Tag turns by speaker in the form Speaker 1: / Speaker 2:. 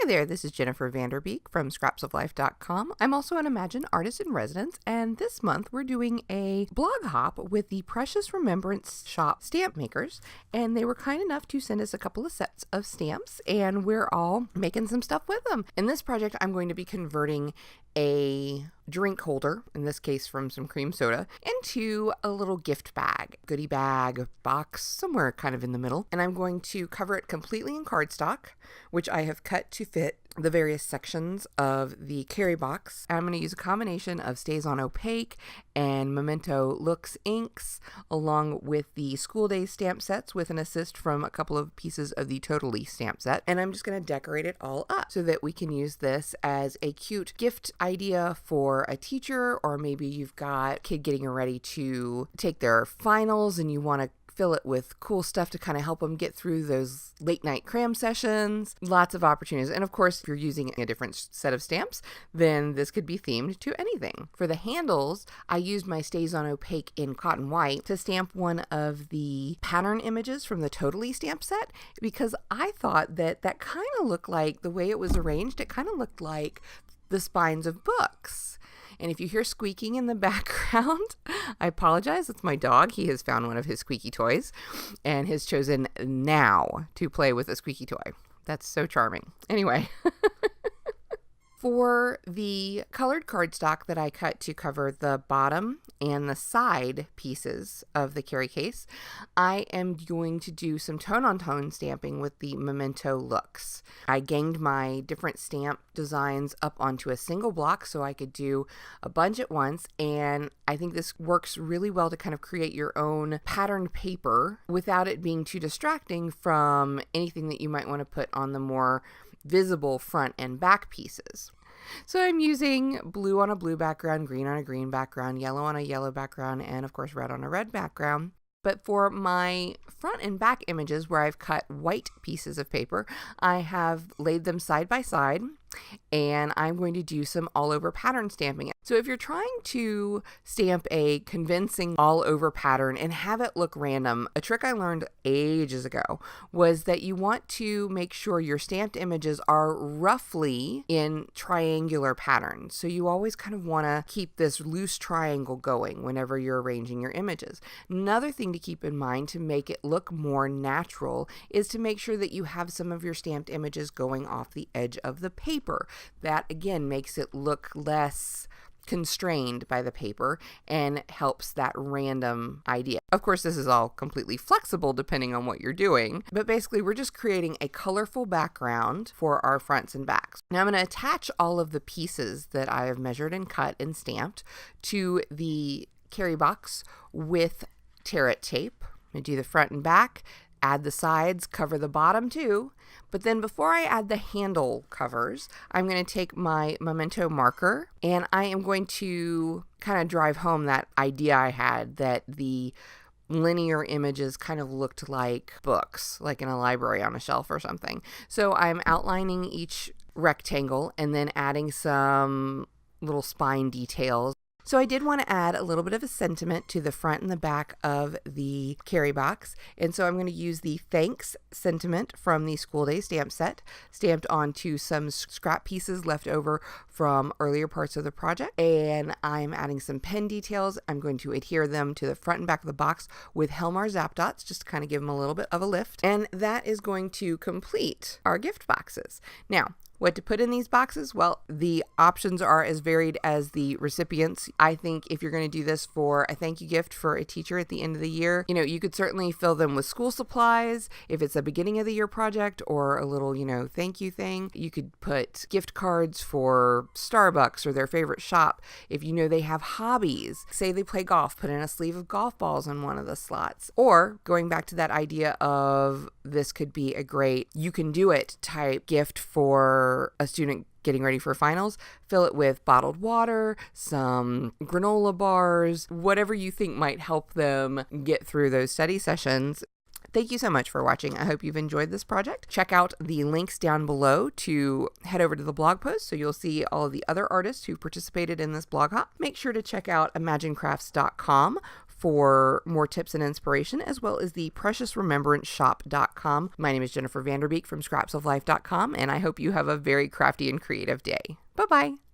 Speaker 1: Hi there, this is Jennifer Vanderbeek from scrapsoflife.com. I'm also an Imagine Artist in Residence, and this month we're doing a blog hop with the Precious Remembrance Shop stamp makers, and they were kind enough to send us a couple of sets of stamps, and we're all making some stuff with them. In this project, I'm going to be converting a drink holder, in this case from some cream soda, into a little gift bag, goodie bag, box, somewhere kind of in the middle. And I'm going to cover it completely in cardstock, which I have cut to fit the various sections of the carry box. I'm going to use a combination of Stays On Opaque and Memento Looks inks, along with the School Days stamp sets with an assist from a couple of pieces of the Totally stamp set. And I'm just going to decorate it all up so that we can use this as a cute gift idea for a teacher, or maybe you've got a kid getting ready to take their finals and you want to fill it with cool stuff to kind of help them get through those late night cram sessions. Lots of opportunities. And of course, if you're using a different set of stamps, then this could be themed to anything. For the handles, I used my Stays On Opaque in Cotton White to stamp one of the pattern images from the Totally stamp set, because I thought that kind of looked like, the way it was arranged, it kind of looked like the spines of books. And if you hear squeaking in the background, I apologize. It's my dog. He has found one of his squeaky toys and has chosen now to play with a squeaky toy. That's so charming. Anyway. For the colored cardstock that I cut to cover the bottom and the side pieces of the carry case, I am going to do some tone-on-tone stamping with the Memento Looks. I ganged my different stamp designs up onto a single block so I could do a bunch at once, and I think this works really well to kind of create your own patterned paper without it being too distracting from anything that you might want to put on the more visible front and back pieces. So I'm using blue on a blue background, green on a green background, yellow on a yellow background, and of course red on a red background. But for my front and back images where I've cut white pieces of paper, I have laid them side by side, and I'm going to do some all over pattern stamping. So if you're trying to stamp a convincing all over pattern and have it look random, a trick I learned ages ago was that you want to make sure your stamped images are roughly in triangular patterns. So you always kind of want to keep this loose triangle going whenever you're arranging your images. Another thing to keep in mind to make it look more natural is to make sure that you have some of your stamped images going off the edge of the paper. That again makes it look less constrained by the paper and helps that random idea. Of course, this is all completely flexible depending on what you're doing, but basically we're just creating a colorful background for our fronts and backs. Now I'm going to attach all of the pieces that I have measured and cut and stamped to the carry box with tear-it tape. I'm going to do the front and back, add the sides, cover the bottom too. But then before I add the handle covers, I'm going to take my Memento marker and I am going to kind of drive home that idea I had that the linear images kind of looked like books, like in a library on a shelf or something. So I'm outlining each rectangle and then adding some little spine details. So I did want to add a little bit of a sentiment to the front and the back of the carry box. And so I'm going to use the thanks sentiment from the School Day stamp set, stamped onto some scrap pieces left over from earlier parts of the project. And I'm adding some pen details. I'm going to adhere them to the front and back of the box with Helmar Zap Dots, just to kind of give them a little bit of a lift. And that is going to complete our gift boxes. Now, what to put in these boxes? Well, the options are as varied as the recipients. I think if you're going to do this for a thank you gift for a teacher at the end of the year, you could certainly fill them with school supplies. If it's a beginning of the year project or a little, thank you thing, you could put gift cards for Starbucks or their favorite shop. If they have hobbies, say they play golf, put in a sleeve of golf balls on one of the slots. Or going back to that idea of this could be a great you can do it type gift for a student getting ready for finals, fill it with bottled water, some granola bars, whatever you think might help them get through those study sessions. Thank you so much for watching. I hope you've enjoyed this project. Check out the links down below to head over to the blog post so you'll see all of the other artists who participated in this blog hop. Make sure to check out imaginecrafts.com for more tips and inspiration, as well as the preciousremembranceShop.com. My name is Jennifer Vanderbeek from scrapsoflife.com, and I hope you have a very crafty and creative day. Bye-bye.